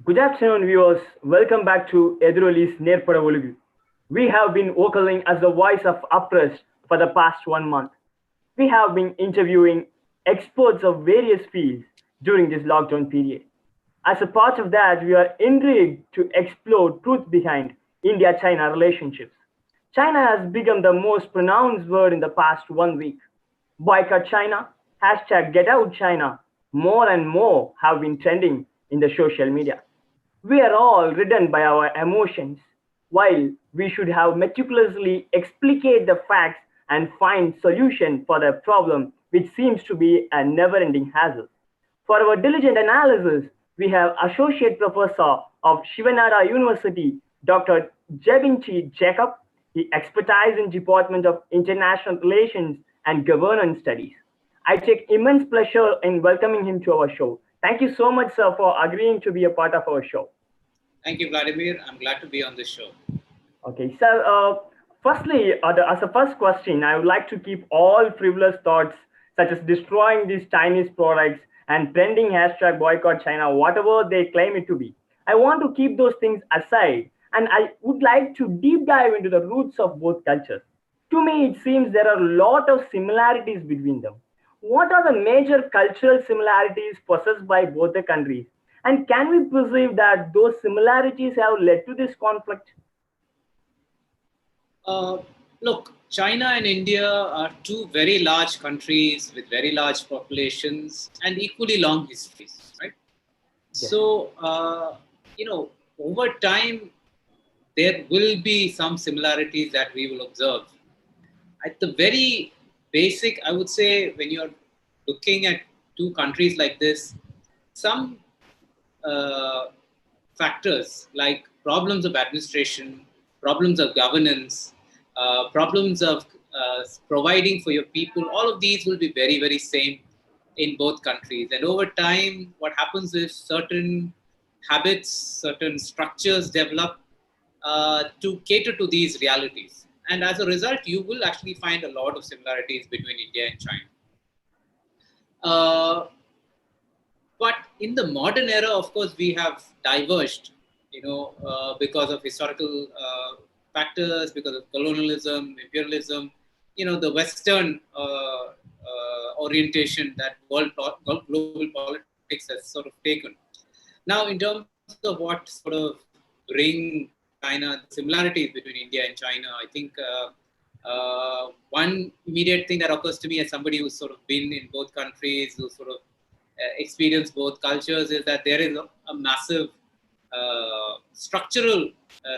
Good afternoon, viewers. Welcome back to Ethiroli's Nerpada Ozhugu. We have been vocaling as the voice of oppressed for the past 1 month. We have been interviewing experts of various fields during this lockdown period. As a part of that, we are intrigued to explore truth behind India-China relationships. China has become the most pronounced word in the past 1 week. Boycott China, hashtag get out China, more and more have been trending in the social media. We are all ridden by our emotions, while we should have meticulously explicate the facts and find solution for the problem which seems to be a never-ending hassle. For our diligent analysis, we have Associate Professor of Shiv Nadar University, Dr. JABIN T. Jacob. He expertise in Department of International Relations and Governance Studies. I take immense pleasure in welcoming him to our show. Thank you so much, sir, for agreeing to be a part of our show. Thank you, Vladimir. I'm glad to be on this show. Okay, so firstly, as a first question, I would like to keep all frivolous thoughts such as destroying these Chinese products and trending hashtag boycott China, whatever they claim it to be. I want to keep those things aside and I would like to deep dive into the roots of both cultures. To me, it seems there are a lot of similarities between them. What are the major cultural similarities possessed by both the countries? And can we perceive that those similarities have led to this conflict? Look, China and India are two very large countries with very large populations and equally long histories, right? Yes. So, over time, there will be some similarities that we will observe. At the very basic, I would say, when you're looking at two countries like this, some factors like problems of administration, problems of governance, problems of providing for your people, all of these will be very, very same in both countries. And over time, what happens is certain habits, certain structures develop to cater to these realities. And as a result, you will actually find a lot of similarities between India and China. But in the modern era, of course, we have diverged, because of historical factors, because of colonialism, imperialism, the Western orientation that global politics has sort of taken. Now, in terms of what sort of bring China, the similarities between India and China, I think one immediate thing that occurs to me as somebody who's sort of been in both countries, who sort of experience both cultures, is that there is a massive structural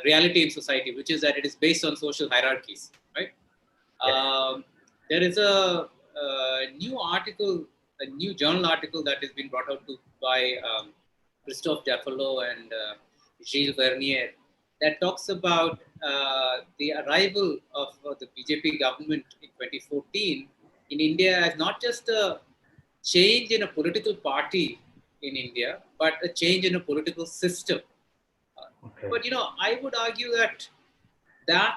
reality in society, which is that it is based on social hierarchies, right? Yes. There is a new journal article that has been brought out by Christophe Defello and Gilles Vernier that talks about the arrival of the BJP government in 2014 in India as not just a change in a political party in India, but a change in a political system. Okay. But I would argue that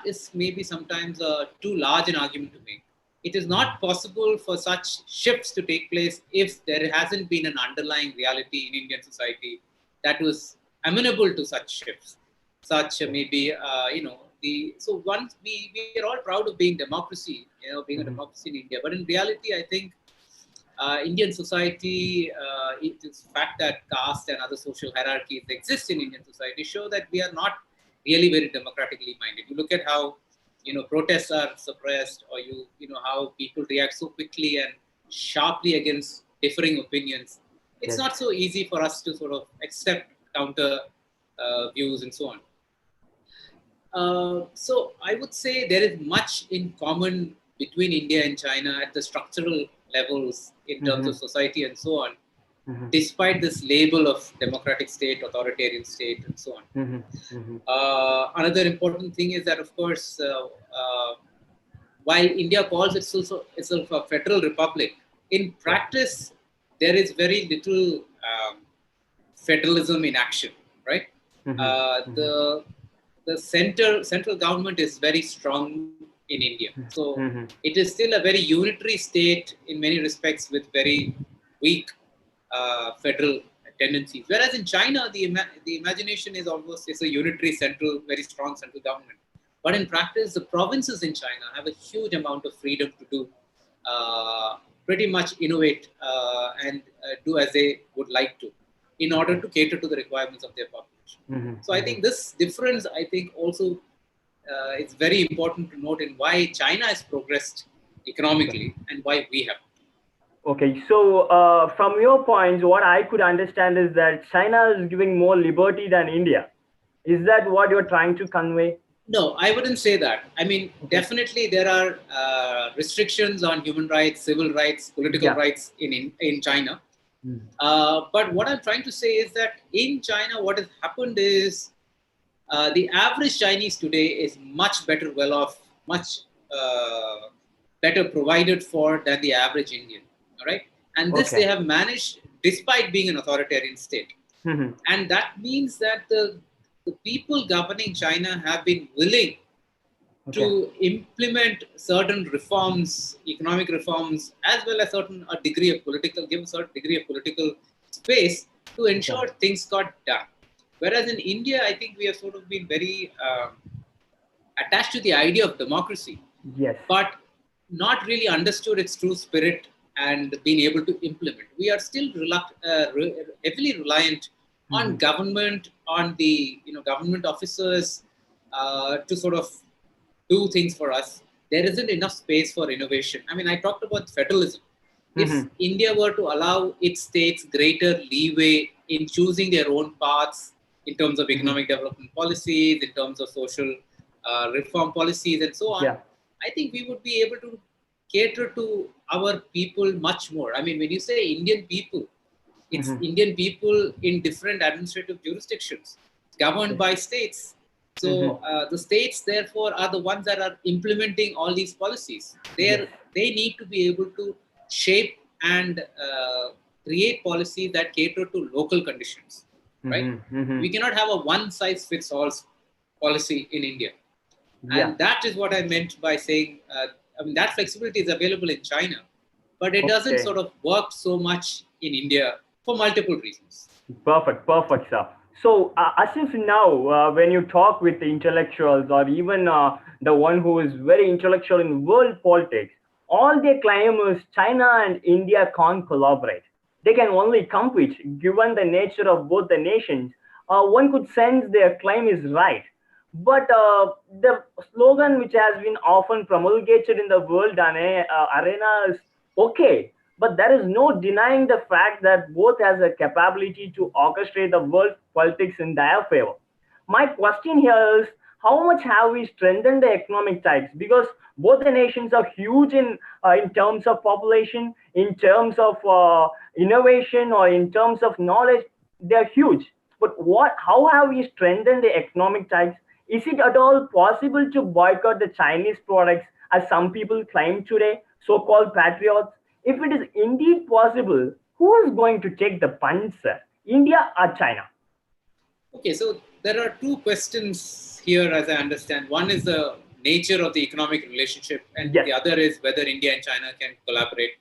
is maybe sometimes too large an argument to make. It is not possible for such shifts to take place if there hasn't been an underlying reality in Indian society that was amenable to such shifts. Such maybe, so once we are all proud of being democracy, being a democracy in India. But in reality, I think Indian society, the fact that caste and other social hierarchies exist in Indian society show that we are not really very democratically minded. You look at how, protests are suppressed, or how people react so quickly and sharply against differing opinions. It's Yes. not so easy for us to sort of accept counter views and so on. So I would say there is much in common between India and China at the structural levels in terms of society and so on, despite this label of democratic state, authoritarian state, and so on. Another important thing is that, of course, while India calls itself a federal republic, in practice, there is very little federalism in action, right? The central government is very strong in India. So it is still a very unitary state in many respects with very weak federal tendencies. Whereas in China, the imagination is almost it's a unitary central, very strong central government. But in practice, the provinces in China have a huge amount of freedom to do pretty much innovate and do as they would like to in order to cater to the requirements of their population. So I think this difference, I think also it's very important to note in why China has progressed economically and why we have. Okay, so from your points, what I could understand is that China is giving more liberty than India. Is that what you're trying to convey? No, I wouldn't say that. I mean, definitely there are restrictions on human rights, civil rights, political rights in China. But what I'm trying to say is that in China, what has happened is the average Chinese today is much better well off, much better provided for than the average Indian. All right. And this they have managed despite being an authoritarian state. And that means that the people governing China have been willing to implement certain reforms, economic reforms, as well as give a certain degree of political space to ensure things got done. Whereas in India, I think we have sort of been very attached to the idea of democracy, but not really understood its true spirit and been able to implement. We are still heavily reliant on government, on the government officers to sort of do things for us. There isn't enough space for innovation. I mean, I talked about federalism. If India were to allow its states greater leeway in choosing their own paths in terms of economic development policies, in terms of social reform policies, and so on, I think we would be able to cater to our people much more. I mean, when you say Indian people, it's Indian people in different administrative jurisdictions governed by states. So the states, therefore, are the ones that are implementing all these policies. They need to be able to shape and create policies that cater to local conditions, right? We cannot have a one-size-fits-all policy in India. And that is what I meant by saying, I mean, that flexibility is available in China, but it doesn't sort of work so much in India for multiple reasons. Perfect, sir. So, as if now, when you talk with the intellectuals or even the one who is very intellectual in world politics, all they claim is China and India can't collaborate. They can only compete, given the nature of both the nations. One could sense their claim is right. But the slogan which has been often promulgated in the world arena is okay, but there is no denying the fact that both has a capability to orchestrate the world politics in their favor. My question here is, how much have we strengthened the economic ties? Because both the nations are huge in terms of population, in terms of innovation, or in terms of knowledge. They're huge. But how have we strengthened the economic ties? Is it at all possible to boycott the Chinese products, as some people claim today, so-called patriots? If it is indeed possible, who is going to take the punch, sir? India or China? Okay, so there are two questions here, as I understand. One is the nature of the economic relationship, and the other is whether India and China can collaborate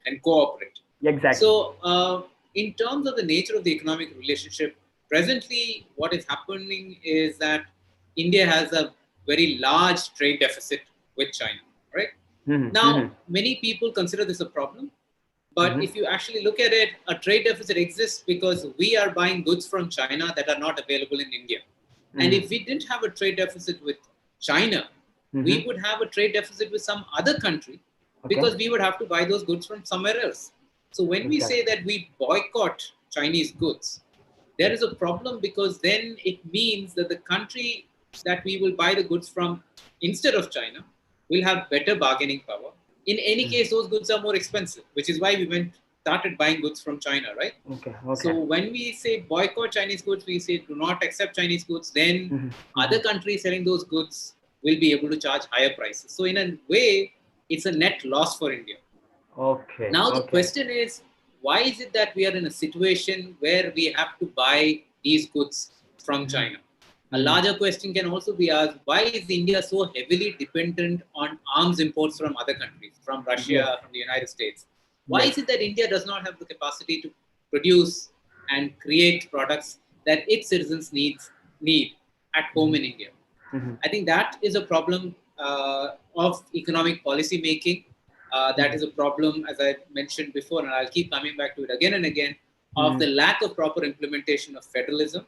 and cooperate. Exactly. So, in terms of the nature of the economic relationship, presently what is happening is that India has a very large trade deficit with China, right? Now, many people consider this a problem, but if you actually look at it, a trade deficit exists because we are buying goods from China that are not available in India. And if we didn't have a trade deficit with China, we would have a trade deficit with some other country because we would have to buy those goods from somewhere else. So when we say that we boycott Chinese goods, there is a problem because then it means that the country that we will buy the goods from instead of China will have better bargaining power. In any case, those goods are more expensive, which is why we started buying goods from China, right? So when we say boycott Chinese goods, we say do not accept Chinese goods, then other countries selling those goods will be able to charge higher prices. So in a way, it's a net loss for India. Now the question is, why is it that we are in a situation where we have to buy these goods from China? A larger question can also be asked, why is India so heavily dependent on arms imports from other countries, from Russia, from the United States? Why is it that India does not have the capacity to produce and create products that its citizens need at home in India. I think that is a problem of economic policy making. That is a problem, as I mentioned before, and I'll keep coming back to it again and again, of the lack of proper implementation of federalism.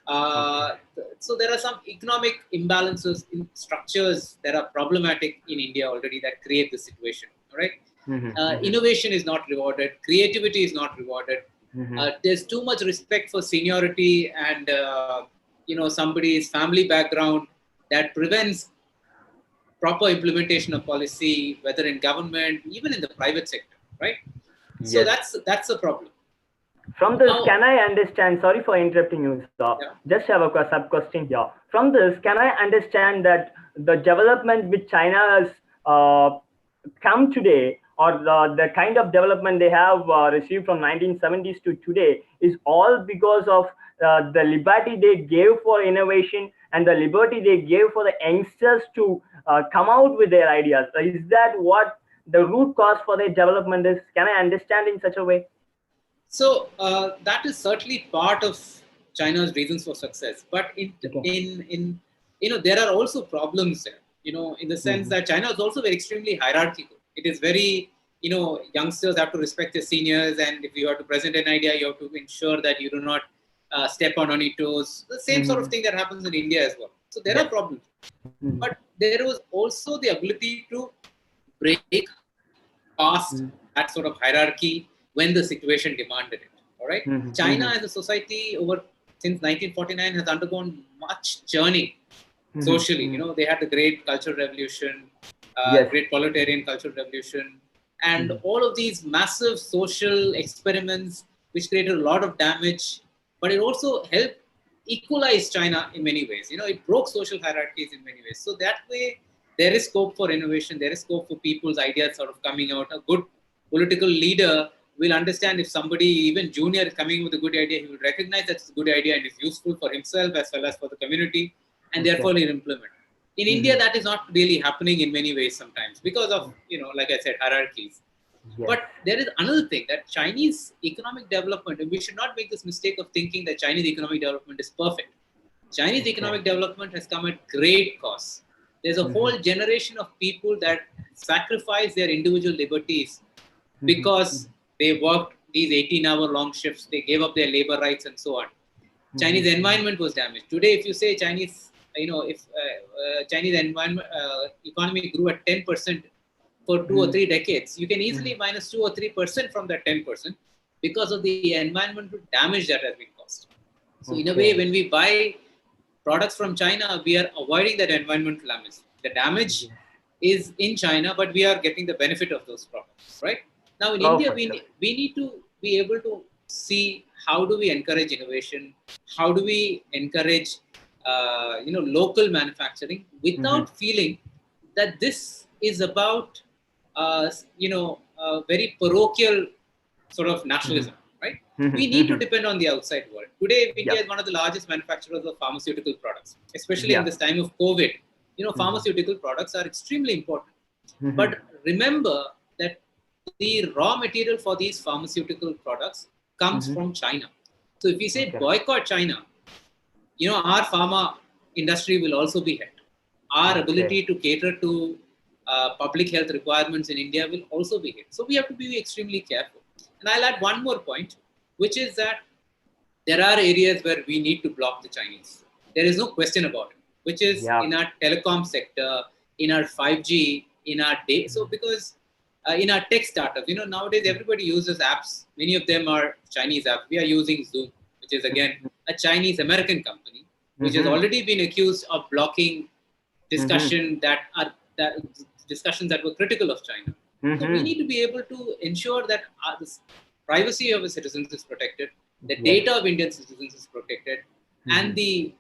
So there are some economic imbalances in structures that are problematic in India already that create this situation. All right. Innovation is not rewarded. Creativity is not rewarded. There's too much respect for seniority and somebody's family background that prevents proper implementation of policy, whether in government, even in the private sector, right? So that's a problem. From this, can I understand? Sorry for interrupting you, sir. Just have a sub question here. From this, can I understand that the development which China has come today, or the kind of development they have received from 1970s to today, is all because of the liberty they gave for innovation and the liberty they gave for the youngsters to come out with their ideas? Is that what the root cause for their development is? Can I understand in such a way? So that is certainly part of China's reasons for success, but in there are also problems there. In the sense that China is also very extremely hierarchical. It is very youngsters have to respect their seniors, and if you have to present an idea, you have to ensure that you do not step on any toes. The same sort of thing that happens in India as well. So there are problems, but there was also the ability to break past that sort of hierarchy when the situation demanded it. All right. China as a society since 1949 has undergone much churning socially. They had the great cultural revolution, great proletarian cultural revolution, and all of these massive social experiments which created a lot of damage, but it also helped equalize China in many ways. It broke social hierarchies in many ways. So that way, there is scope for innovation. There is scope for people's ideas sort of coming out. A good political leader will understand if somebody, even junior, is coming with a good idea, he will recognize that it's a good idea and is useful for himself as well as for the community, and therefore he'll implement. In India, that is not really happening in many ways sometimes because of, like I said, hierarchies. But there is another thing, that Chinese economic development, and we should not make this mistake of thinking that Chinese economic development is perfect. Chinese economic development has come at great cost. There's a whole generation of people that sacrifice their individual liberties because they worked these 18-hour-long shifts, they gave up their labor rights and so on. Chinese environment was damaged. Today, if you say Chinese, if Chinese economy grew at 10% for 2 or 3 decades, you can easily minus 2 or 3% from that 10% because of the environmental damage that has been caused. So in a way, when we buy products from China, we are avoiding that environmental damage. The damage is in China, but we are getting the benefit of those products, right? Now in India, we need to be able to see how do we encourage innovation, how do we encourage local manufacturing without feeling that this is about very parochial sort of nationalism, right? We need to depend on the outside world. Today, India is one of the largest manufacturers of pharmaceutical products, especially in this time of COVID. Pharmaceutical products are extremely important. But remember that the raw material for these pharmaceutical products comes from China. So if we say boycott China, our pharma industry will also be hit. Our ability to cater to public health requirements in India will also be hit. So we have to be extremely careful. And I'll add one more point, which is that there are areas where we need to block the Chinese. There is no question about it, which is in our telecom sector, in our 5G, in our data. So because in our tech startups, nowadays everybody uses apps. Many of them are Chinese apps. We are using Zoom, which is again a Chinese American company, which has already been accused of blocking discussions that were critical of China. So we need to be able to ensure that the privacy of the citizens is protected, the data of Indian citizens is protected, and the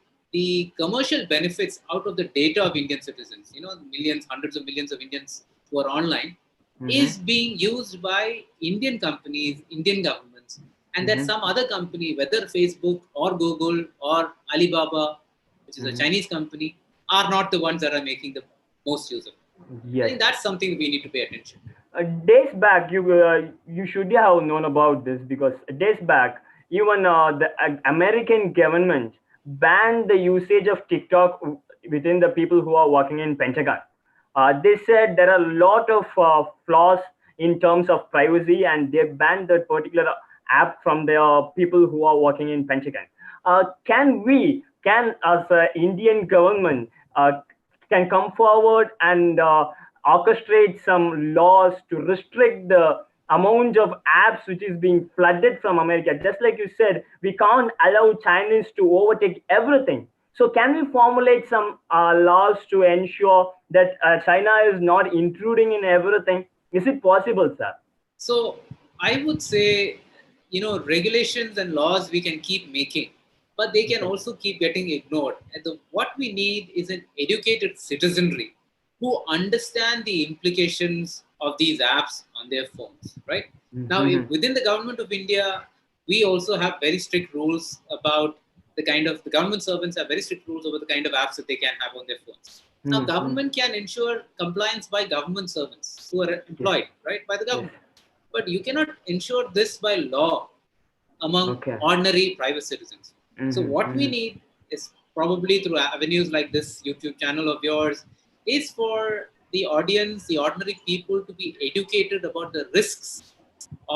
commercial benefits out of the data of Indian citizens, millions, hundreds of millions of Indians who are online, is being used by Indian companies, Indian governments, and that some other company, whether Facebook or Google or Alibaba, which is a Chinese company, are not the ones that are making the most use of it. I think that's something we need to pay attention to. Days back, you should have known about this, because days back, even the American government banned the usage of TikTok within the people who are working in Pentagon. They said there are a lot of flaws in terms of privacy, and they banned that particular app from the people who are working in Pentagon. Can as a Indian government, can come forward and orchestrate some laws to restrict the amount of apps which is being flooded from America? Just like you said, we can't allow Chinese to overtake everything. So can we formulate some laws to ensure that China is not intruding in everything? Is it possible, sir? So I would say, regulations and laws we can keep making, but they can Okay. also keep getting ignored. And what we need is an educated citizenry who understand the implications of these apps on their phones, right? Now, Mm-hmm. within the government of India, we also have very strict rules about the government servants have very strict rules over the kind of apps that they can have on their phones. Now, Mm-hmm. government can ensure compliance by government servants who are Yes. employed, right, by the Yes. government. But you cannot ensure this by law among Okay. ordinary private citizens. So Mm-hmm. what we Mm-hmm. need is probably through avenues like this YouTube channel of yours, is for the audience, the ordinary people, to be educated about the risks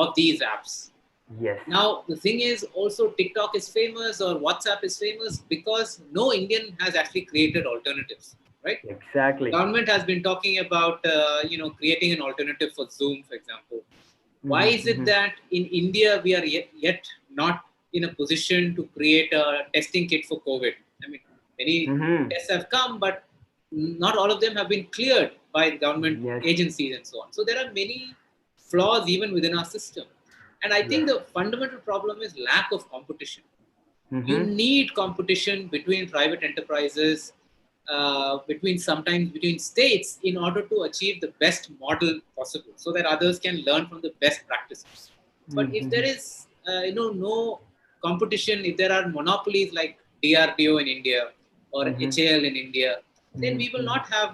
of these apps. Yes. Now, the thing is also TikTok is famous or WhatsApp is famous because no Indian has actually created alternatives, right? The Exactly. government has been talking about, creating an alternative for Zoom, for example. Why Mm-hmm. is it Mm-hmm. that in India we are yet not in a position to create a testing kit for COVID? I mean, many Mm-hmm. tests have come, but not all of them have been cleared by government Yes. agencies and so on. So there are many flaws even within our system. And I think Yes. the fundamental problem is lack of competition. You Mm-hmm. need competition between private enterprises, sometimes between states, in order to achieve the best model possible, so that others can learn from the best practices. But if there Mm-hmm. is, no competition, if there are monopolies like DRDO in India or Mm-hmm. HAL in India, then we will Mm-hmm. not have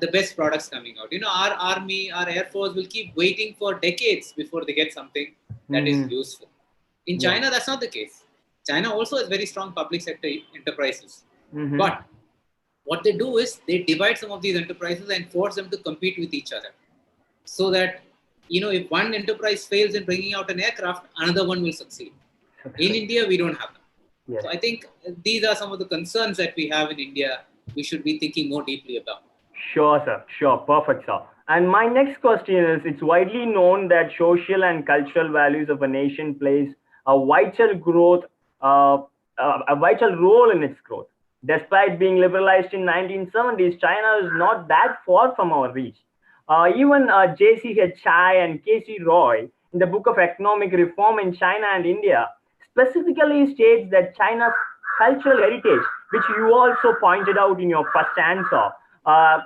the best products coming out. Our army, our air force will keep waiting for decades before they get something that is Mm-hmm. useful. In Yeah. China, that's not the case. China also has very strong public sector enterprises. Mm-hmm. But what they do is they divide some of these enterprises and force them to compete with each other. So that, if one enterprise fails in bringing out an aircraft, another one will succeed. In Success. India, we don't have them. Yes. So I think these are some of the concerns that we have in India, we should be thinking more deeply about. Sure, sir. Sure. Perfect, sir. And my next question is, it's widely known that social and cultural values of a nation plays a vital growth, uh, a vital role in its growth. Despite being liberalized in 1970s, China is not that far from our reach. Even J.C.H. Chai and K.C. Roy, in the book of Economic Reform in China and India, specifically states that China's cultural heritage, which you also pointed out in your first answer,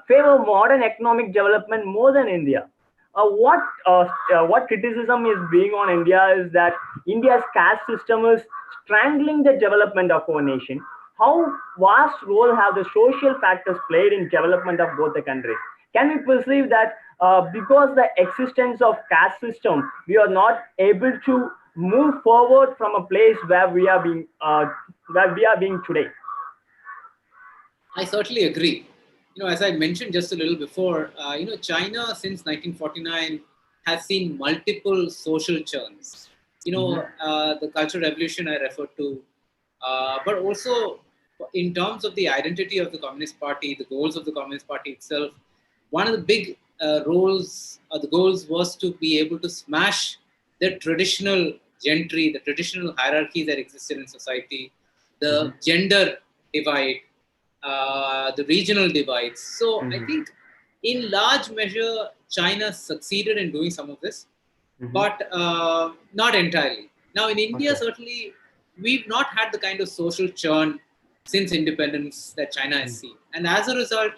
favor modern economic development more than India. What criticism is being on India is that India's caste system is strangling the development of our nation. How vast role have the social factors played in development of both the countries? Can we perceive that because the existence of caste system, we are not able to move forward from a place where we are being today? I certainly agree. As I mentioned just a little before, China since 1949 has seen multiple social churns. Mm-hmm. The Cultural Revolution I referred to, but also in terms of the identity of the Communist Party, the goals of the Communist Party itself. One of the big roles, the goals was to be able to smash the traditional gentry, the traditional hierarchy that existed in society, Mm-hmm. the gender divide, the regional divides. So I Mm-hmm. think in large measure, China succeeded in doing some of this, Mm-hmm. but not entirely. Now in India, Okay. certainly, we've not had the kind of social churn since independence that China has seen. And as a result,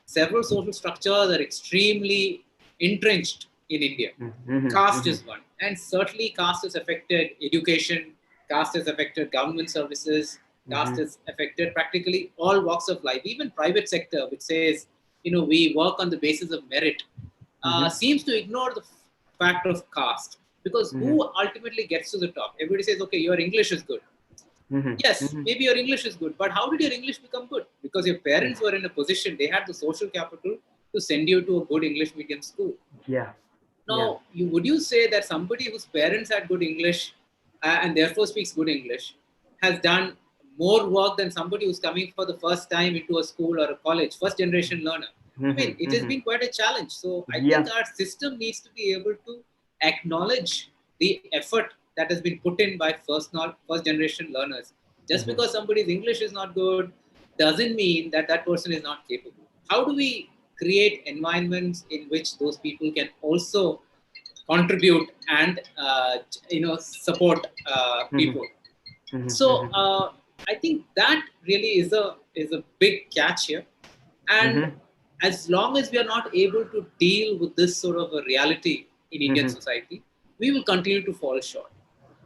several social structures are extremely entrenched in India. Mm-hmm. Caste Mm-hmm. is one. And certainly caste has affected education, caste has affected government services, caste Mm-hmm. has affected practically all walks of life. Even private sector, which says, we work on the basis of merit, Mm-hmm. seems to ignore the fact of caste. Because who ultimately gets to the top? Everybody says, okay, your English is good. Yes, maybe your English is good, but how did your English become good? Because your parents were in a position, they had the social capital to send you to a good English medium school. Yeah. Now, would you say that somebody whose parents had good English and therefore speaks good English has done more work than somebody who's coming for the first time into a school or a college, first generation learner? I mean, it has been quite a challenge. So I think our system needs to be able to acknowledge the effort that has been put in by first generation learners. Just because somebody's English is not good doesn't mean that that person is not capable. How do we create environments in which those people can also contribute and support people? So I think that really is a big catch here. And as long as we are not able to deal with this sort of a reality in Indian society, we will continue to fall short.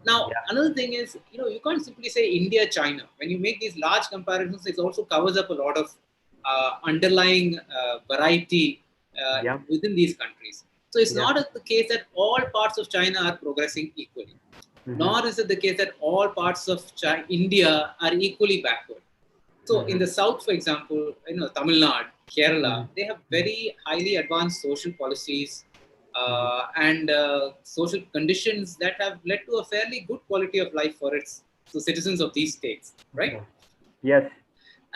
Now, another thing is, you can't simply say India, China. When you make these large comparisons, it also covers up a lot of underlying variety within these countries. So it's not the case that all parts of China are progressing equally. Nor is it the case that all parts of India are equally backward. So in the south, for example, Tamil Nadu, Kerala, they have very highly advanced social policies and social conditions that have led to a fairly good quality of life for its citizens of these states, right? Yes.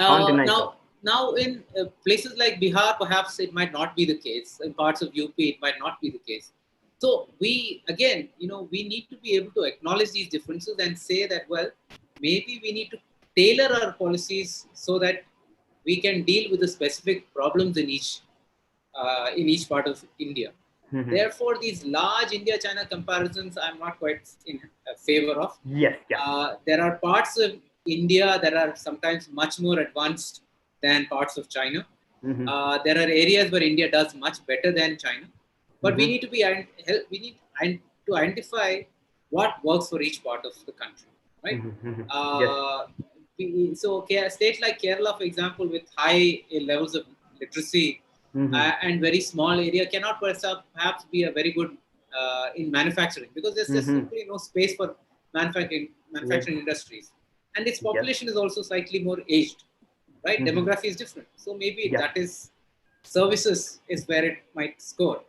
Now in places like Bihar, perhaps it might not be the case. In parts of UP, it might not be the case. So we need to be able to acknowledge these differences and say that, well, maybe we need to tailor our policies so that we can deal with the specific problems in each part of India. Therefore, these large India-China comparisons, I'm not quite in favor of. There are parts of India that are sometimes much more advanced than parts of China. There are areas where India does much better than China. But we need to identify what works for each part of the country, right? So states like Kerala, for example, with high levels of literacy and very small area cannot perhaps be a very good in manufacturing, because there's just simply no space for manufacturing industries. And its population is also slightly more aged, right? Demography is different. So maybe that is services is where it might score.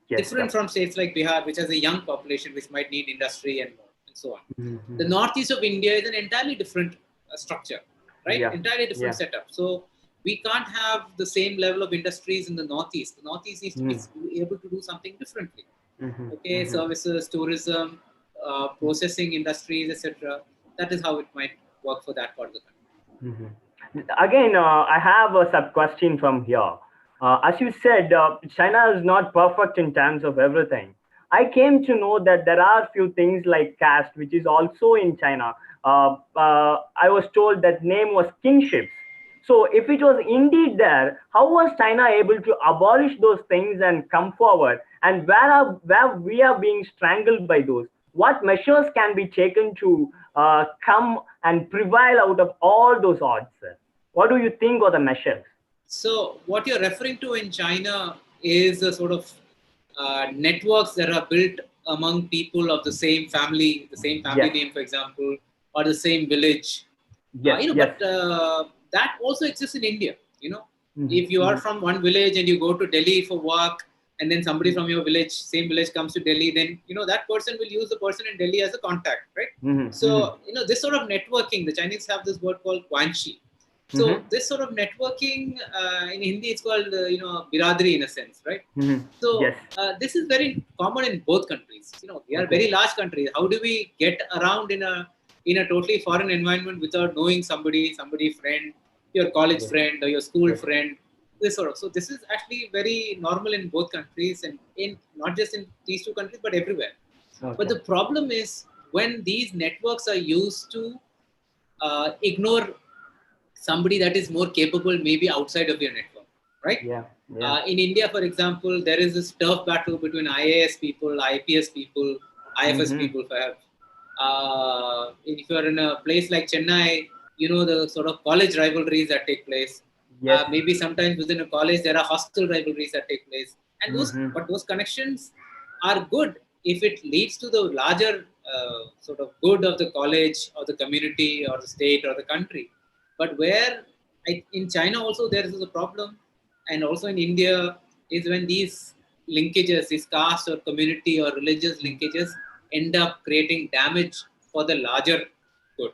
Different from states like Bihar, which has a young population, which might need industry and more, and so on. The northeast of India is an entirely different structure, right? Entirely different setup. So we can't have the same level of industries in the northeast. The northeast needs to be able to do something differently. Services, tourism, processing industries, etc. That is how it might work for that part of the country. Again, I have a sub question from here. As you said, China is not perfect in terms of everything. I came to know that there are few things like caste, which is also in China. I was told that name was kingships. So if it was indeed there, how was China able to abolish those things and come forward? And where we are being strangled by those? What measures can be taken to come and prevail out of all those odds? What do you think are the measures? So what you're referring to in China is a sort of networks that are built among people of the same family name, for example, or the same village. But that also exists in India. If you are from one village and you go to Delhi for work, and then somebody from your same village comes to Delhi, then that person will use the person in Delhi as a contact, right? So this sort of networking, the Chinese have this word called guanxi. So this sort of networking in Hindi, it's called biradari in a sense, right? So this is very common in both countries. We are very large countries. How do we get around in a totally foreign environment without knowing somebody friend, your college friend or your school friend? This sort of. So this is actually very normal in both countries, and in not just in these two countries but everywhere. But the problem is when these networks are used to ignore somebody that is more capable, maybe outside of your network, right? In India, for example, there is this turf battle between IAS people, IPS people, IFS people, perhaps. If you're in a place like Chennai, the sort of college rivalries that take place. Maybe sometimes within a college, there are hostel rivalries that take place. And those connections are good if it leads to the larger sort of good of the college or the community or the state or the country. But where in China also there is a problem, and also in India, is when these linkages, these caste or community or religious linkages end up creating damage for the larger good.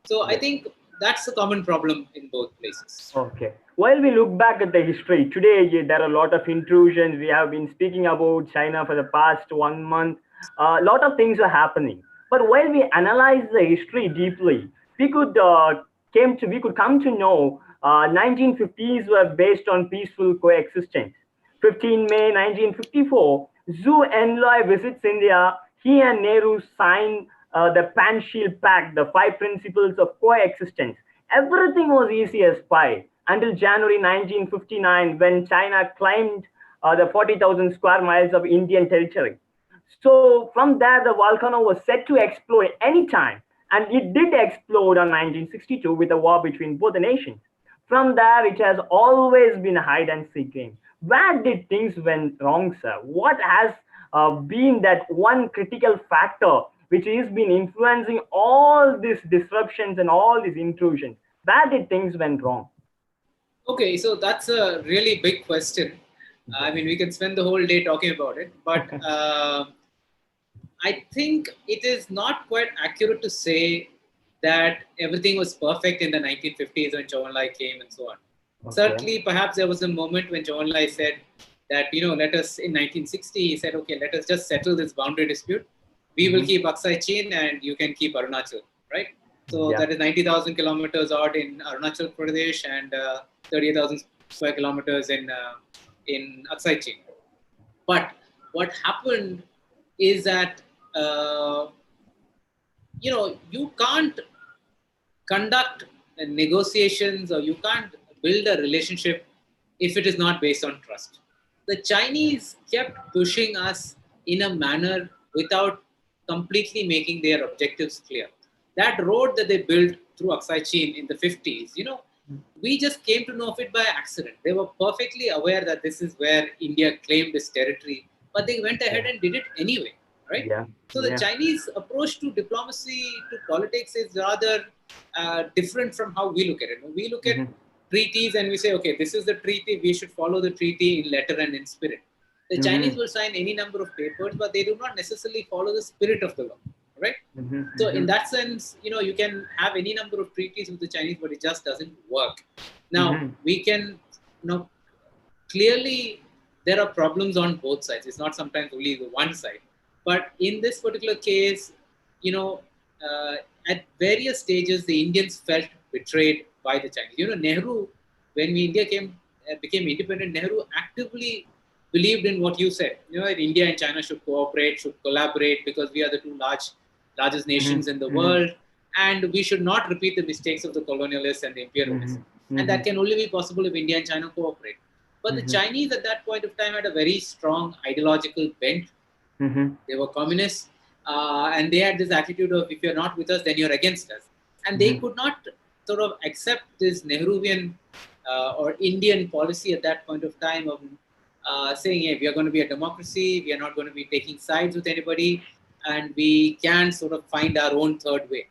So I think that's a common problem in both places. Okay. While we look back at the history, today there are a lot of intrusions. We have been speaking about China for the past 1 month. A lot of things are happening. But while we analyze the history deeply, we could come to know 1950s were based on peaceful coexistence. 15 May 1954, Zhu Enlai visits India. He and Nehru signed the Panchsheel Pact, the five principles of coexistence. Everything was easy as pie until January 1959 when China claimed the 40,000 square miles of Indian territory. So from there, the volcano was set to explode anytime, and it did explode on 1962 with a war between both the nations. From there, it has always been a hide and seek game. Where did things went wrong, sir? What has been that one critical factor which has been influencing all these disruptions and all these intrusions? Where did things went wrong? Okay, so that's a really big question. I mean, we can spend the whole day talking about it, but I think it is not quite accurate to say that everything was perfect in the 1950s when Zhou Enlai came and so on. Okay. Certainly, perhaps there was a moment when Zhou Enlai said that, let us, in 1960, he said, okay, let us just settle this boundary dispute. We will keep Aksai Chin and you can keep Arunachal, right? So that is 90,000 kilometers odd in Arunachal Pradesh and 38,000 square kilometers in Aksai Chin. But what happened is that, you can't conduct negotiations or you can't build a relationship if it is not based on trust. The Chinese kept pushing us in a manner without completely making their objectives clear. That road that they built through Aksai Chin in the 50s, we just came to know of it by accident. They were perfectly aware that this is where India claimed its territory, but they went ahead and did it anyway, right? Yeah. So the Chinese approach to diplomacy, to politics is rather different from how we look at it. We look at treaties and we say, okay, this is the treaty, we should follow the treaty in letter and in spirit. The Chinese will sign any number of papers, but they do not necessarily follow the spirit of the law, right? So in that sense, you can have any number of treaties with the Chinese, but it just doesn't work. Now, we can, clearly there are problems on both sides. It's not sometimes only the one side. But in this particular case, at various stages, the Indians felt betrayed by the Chinese. Nehru, when India became independent, Nehru actively believed in what you said. India and China should cooperate, should collaborate, because we are the two largest nations in the world, and we should not repeat the mistakes of the colonialists and the imperialists. And that can only be possible if India and China cooperate. But the Chinese at that point of time had a very strong ideological bent. They were communists, and they had this attitude of, if you're not with us, then you're against us. And they could not sort of accept this Nehruvian or Indian policy at that point of time of saying, hey, we are going to be a democracy, we are not going to be taking sides with anybody, and we can sort of find our own third way.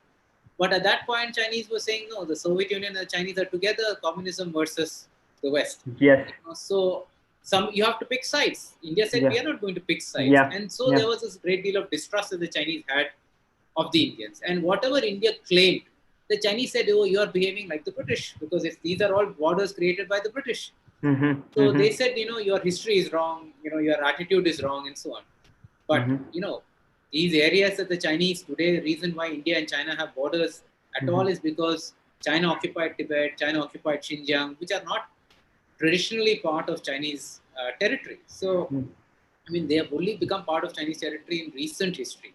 But at that point, Chinese were saying, no, the Soviet Union and the Chinese are together, communism versus the West. Yes. So you have to pick sides. India said, we are not going to pick sides. And so there was this great deal of distrust that the Chinese had of the Indians. And whatever India claimed, the Chinese said, oh, you are behaving like the British, because these are all borders created by the British. So they said, your history is wrong, your attitude is wrong, and so on. But, these areas that the Chinese today, the reason why India and China have borders at all is because China occupied Tibet, China occupied Xinjiang, which are not traditionally part of Chinese territory. So, they have only become part of Chinese territory in recent history.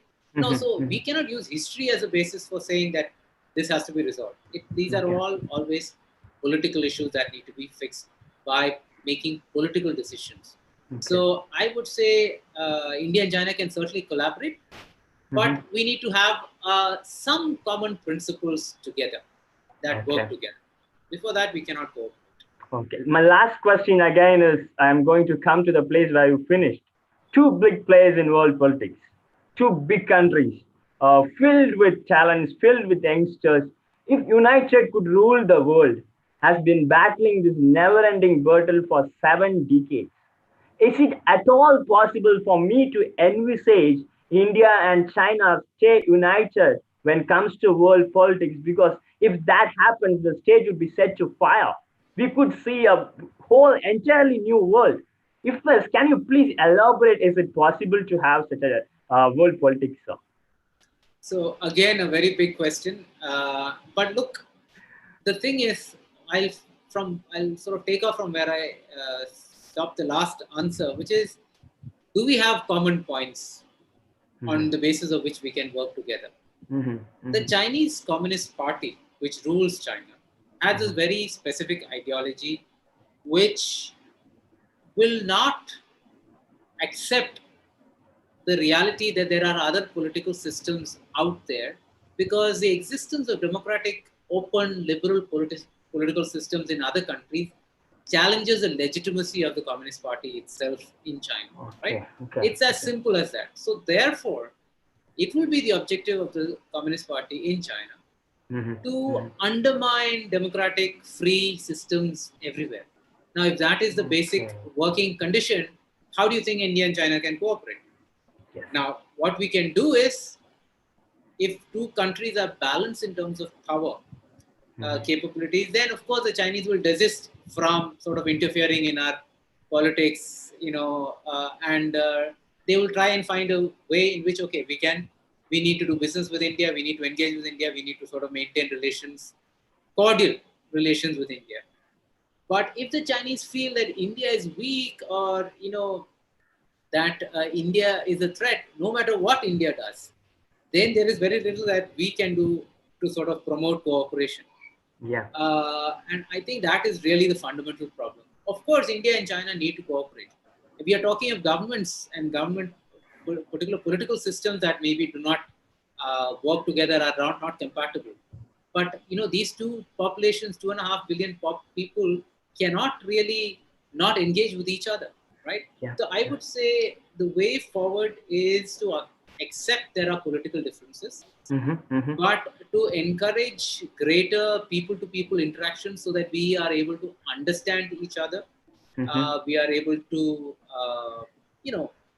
So we cannot use history as a basis for saying that this has to be resolved. These are all always political issues that need to be fixed by making political decisions. So I would say India and China can certainly collaborate, but we need to have some common principles together that work together. Before that, we cannot go. Okay. My last question again is, I'm going to come to the place where you finished. Two big players in world politics, two big countries, filled with talents, filled with youngsters. If United could rule the world, has been battling this never-ending battle for 7 decades. Is it at all possible for me to envisage India and China stay united when it comes to world politics? Because if that happens, the stage would be set to fire. We could see a whole entirely new world. If yes, can you please elaborate? Is it possible to have such a world politics, sir? So again, a very big question. But look, the thing is, I'll sort of take off from where I stopped the last answer, which is, do we have common points Mm-hmm. on the basis of which we can work together? Mm-hmm. The Mm-hmm. Chinese Communist Party, which rules China, has this Mm-hmm. very specific ideology which will not accept the reality that there are other political systems out there, because the existence of democratic, open, liberal political systems in other countries challenges the legitimacy of the Communist Party itself in China, right? Okay. Okay. It's as Okay. simple as that. So, therefore, it will be the objective of the Communist Party in China Mm-hmm. to Mm-hmm. undermine democratic, free systems everywhere. Now, if that is the basic Okay. working condition, how do you think India and China can cooperate? Yes. Now, what we can do is, if two countries are balanced in terms of power Mm-hmm. capabilities, then of course the Chinese will desist from sort of interfering in our politics, and they will try and find a way in which, okay, we need to do business with India, we need to engage with India, we need to sort of maintain relations, cordial relations with India. But if the Chinese feel that India is weak, or that India is a threat, no matter what India does, then there is very little that we can do to sort of promote cooperation. Yeah. And I think that is really the fundamental problem. Of course, India and China need to cooperate. If we are talking of governments and particular political systems that maybe do not work together, are not compatible. But these two populations, 2.5 billion people, cannot really not engage with each other, right? Yeah. So I Yeah. would say the way forward is to accept there are political differences, Mm-hmm. Mm-hmm. but to encourage greater people-to-people interaction so that we are able to understand each other. Mm-hmm. We are able to,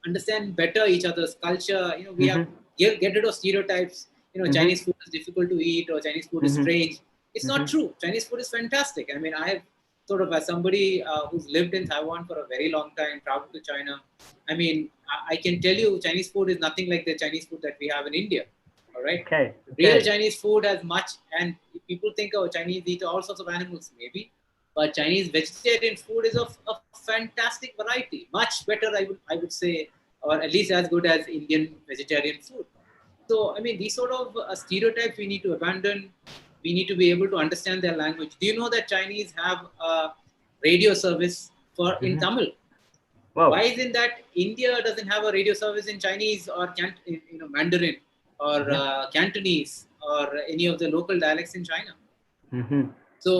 understand better each other's culture. We have Mm-hmm. to get rid of stereotypes. Mm-hmm. Chinese food is difficult to eat, or Chinese food is Mm-hmm. strange. It's not Mm-hmm. true. Chinese food is fantastic. I mean, I have sort of, as somebody who's lived in Taiwan for a very long time, traveled to China. I mean, I can tell you, Chinese food is nothing like the Chinese food that we have in India. All right. Okay. Real Okay. Chinese food has much, and people think, oh, Chinese eat all sorts of animals, maybe, but Chinese vegetarian food is of a fantastic variety, much better, I would say, or at least as good as Indian vegetarian food. So, I mean, these sort of stereotypes we need to abandon. We need to be able to understand their language. Do you know that Chinese have a radio service for in Mm-hmm. Tamil? Why Wow. isn't that India doesn't have a radio service in Chinese, or Mandarin, or Mm-hmm. Cantonese, or any of the local dialects in China? Mm-hmm. So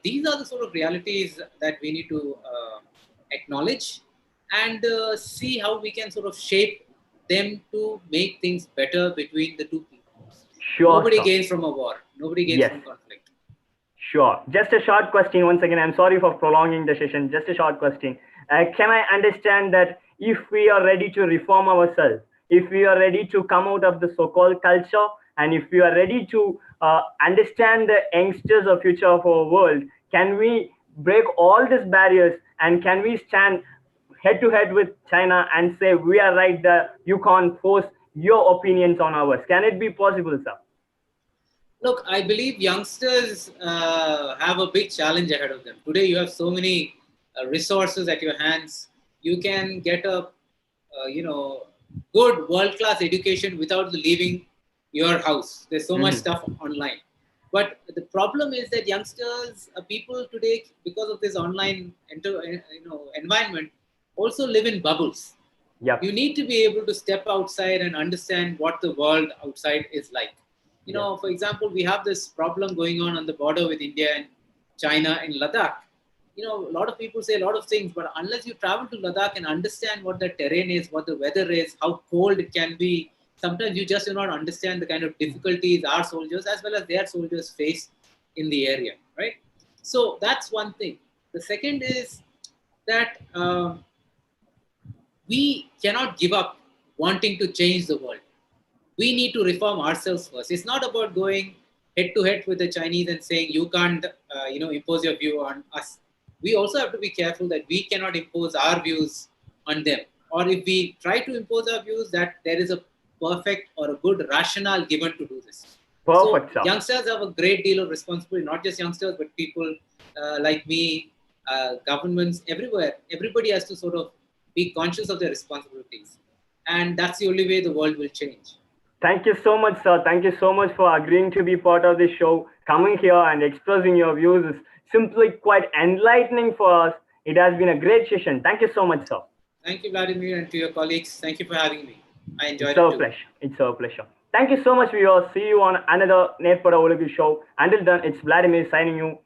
these are the sort of realities that we need to acknowledge, and see how we can sort of shape them to make things better between the two people. Sure, Nobody sir. gains from a war. Nobody gains Yes. from conflict. Sure. Just a short question once again. I'm sorry for prolonging the session. Just a short question. Can I understand that if we are ready to reform ourselves, if we are ready to come out of the so-called culture, and if we are ready to understand the youngsters of future of our world, can we break all these barriers, and can we stand head to head with China and say we are right, that you can't force your opinions on ours? Can it be possible, sir? Look, I believe youngsters have a big challenge ahead of them. Today, you have so many resources at your hands. You can get a, good world-class education without leaving your house. There's so much Mm-hmm. stuff online. But the problem is that youngsters, people today, because of this online environment, also live in bubbles. Yep. You need to be able to step outside and understand what the world outside is like. Yep. For example, we have this problem going on the border with India and China in Ladakh. a lot of people say a lot of things, but unless you travel to Ladakh and understand what the terrain is, what the weather is, how cold it can be, sometimes you just do not understand the kind of difficulties our soldiers as well as their soldiers face in the area, right? So that's one thing. The second is that we cannot give up wanting to change the world. We need to reform ourselves first. It's not about going head to head with the Chinese and saying you can't, impose your view on us. We also have to be careful that we cannot impose our views on them. Or if we try to impose our views, that there is a perfect or a good rationale given to do this. So Perfect, sir. youngsters have a great deal of responsibility, not just youngsters, but people like me, governments everywhere. Everybody has to sort of be conscious of their responsibilities. And that's the only way the world will change. Thank you so much, sir. Thank you so much for agreeing to be part of this show. Coming here and expressing your views is simply quite enlightening for us. It has been a great session. Thank you so much, sir. Thank you, Vladimir, and to your colleagues. Thank you for having me. I enjoyed It's it our too. pleasure. It's our pleasure. Thank you so much, viewers. See you on another Nerpada Ozhugu show. Until then, it's Vladimir signing you.